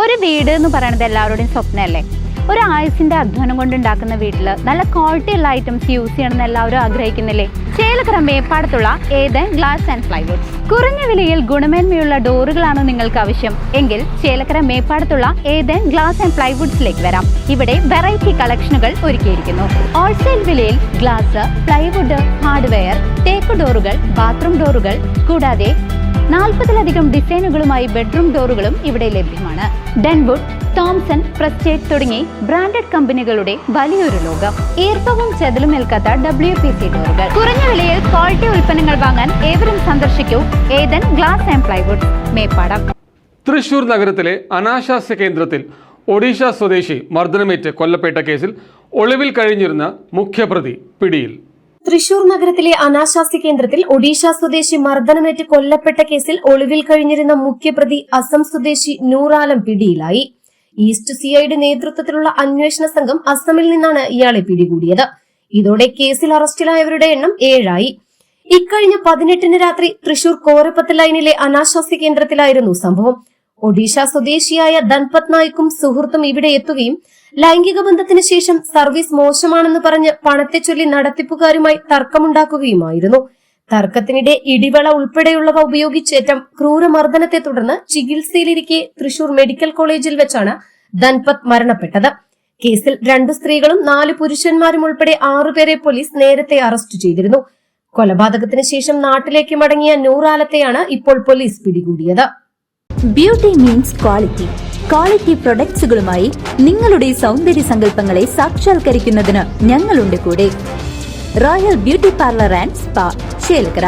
ഒരു വീട് എന്ന് പറയുന്നത് എല്ലാവരുടെയും സ്വപ്നമല്ലേ? ഒരു ആയുസിന്റെ അധ്വാനം കൊണ്ടുണ്ടാക്കുന്ന വീട്ടിൽ നല്ല ക്വാളിറ്റി ഉള്ള ഐറ്റംസ് യൂസ് ചെയ്യണമെന്ന് എല്ലാവരും ആഗ്രഹിക്കുന്നില്ലേ? ചേലക്കര മേപ്പാടത്തുള്ള ഏദൻ ഗ്ലാസ് ആൻഡ് പ്ലൈവുഡ്സ്. കുറഞ്ഞ വിലയിൽ ഗുണമേന്മയുള്ള ഡോറുകളാണോ നിങ്ങൾക്ക് ആവശ്യം എങ്കിൽ ചേലക്കര മേപ്പാടത്തുള്ള ഏദൻ ഗ്ലാസ് ആൻഡ് പ്ലൈവുഡ്സിലേക്ക് വരാം. ഇവിടെ വെറൈറ്റി കളക്ഷനുകൾ ഒരുക്കിയിരിക്കുന്നു. ഹോൾസെയിൽ വിലയിൽ ഗ്ലാസ്, പ്ലൈവുഡ്, ഹാർഡ്വെയർ, തേക്ക് ഡോറുകൾ, ബാത്റൂം ഡോറുകൾ കൂടാതെ 40-ലധികം ഡിസൈനുകളുമായി ബെഡ്റൂം ഡോറുകളും ഇവിടെ ലഭ്യമാണ്. ഡെൻവുഡ്, തോംസൺ, പ്രസ്റ്റേജ് തുടങ്ങി ബ്രാൻഡഡ് കമ്പനികളുടെ വലിയൊരു ലോകം. ഈർപ്പവും ചെതലും ഏൽക്കാത്ത WPC ഡോറുകൾ. കുറഞ്ഞ വിലയിൽ ക്വാളിറ്റി ഉൽപ്പന്നങ്ങൾ വാങ്ങാൻ ഏവരും സന്ദർശിക്കൂ Eden glass and plywoods, Meppadam. Thrissur നഗരത്തിലെ അനാശാസ്യ കേന്ദ്രത്തിൽ ഒഡീഷ സ്വദേശി മർദ്ദനമേറ്റ് കൊല്ലപ്പെട്ട കേസിൽ ഒളിവിൽ കഴിഞ്ഞിരുന്ന മുഖ്യപ്രതി പിടിയിൽ. തൃശൂർ നഗരത്തിലെ അനാശാസ്യ കേന്ദ്രത്തിൽ ഒഡീഷ സ്വദേശി മർദ്ദനമേറ്റ് കൊല്ലപ്പെട്ട കേസിൽ ഒളിവിൽ കഴിഞ്ഞിരുന്ന മുഖ്യപ്രതി അസം സ്വദേശി നൂർ ആലം പിടിയിലായി. ഈസ്റ്റ് സിഐയുടെ നേതൃത്വത്തിലുള്ള അന്വേഷണ സംഘം അസമിൽ നിന്നാണ് ഇയാളെ പിടികൂടിയത്. ഇതോടെ കേസിൽ അറസ്റ്റിലായവരുടെ എണ്ണം 7 ഇക്കഴിഞ്ഞ 18-ന് രാത്രി തൃശൂർ കോരപ്പത്ത് ലൈനിലെ അനാശാസ്യ കേന്ദ്രത്തിലായിരുന്നു സംഭവം. ഒഡീഷ സ്വദേശിയായ ധൻപത് നായിക്കും സുഹൃത്തും ഇവിടെ എത്തുകയും ലൈംഗിക ബന്ധത്തിന് ശേഷം സർവീസ് മോശമാണെന്ന് പറഞ്ഞ് പണത്തെ ചൊല്ലി നടത്തിപ്പുകാരുമായി തർക്കമുണ്ടാക്കുകയുമായിരുന്നു. തർക്കത്തിനിടെ ഇടിവള ഉൾപ്പെടെയുള്ളവ ഉപയോഗിച്ചേറ്റ ക്രൂരമർദ്ദനത്തെ തുടർന്ന് ചികിത്സയിലിരിക്കെ തൃശൂർ മെഡിക്കൽ കോളേജിൽ വെച്ചാണ് ധൻപത് മരണപ്പെട്ടത്. കേസിൽ 2 സ്ത്രീകളും 4 പുരുഷന്മാരും ഉൾപ്പെടെ 6 പേരെ പോലീസ് നേരത്തെ അറസ്റ്റ് ചെയ്തിരുന്നു. കൊലപാതകത്തിന് ശേഷം നാട്ടിലേക്ക് മടങ്ങിയ നൂർ ആലത്തെയാണ് ഇപ്പോൾ പോലീസ് പിടികൂടിയത്. Beauty means quality. ക്വാളിറ്റി പ്രൊഡക്ട്സുകളുമായി നിങ്ങളുടെ സൗന്ദര്യ സങ്കല്പങ്ങളെ സാക്ഷാത്കരിക്കുന്നതിന് ഞങ്ങളുണ്ട് കൂടെ. Royal beauty parlour and spa, Chelakkara.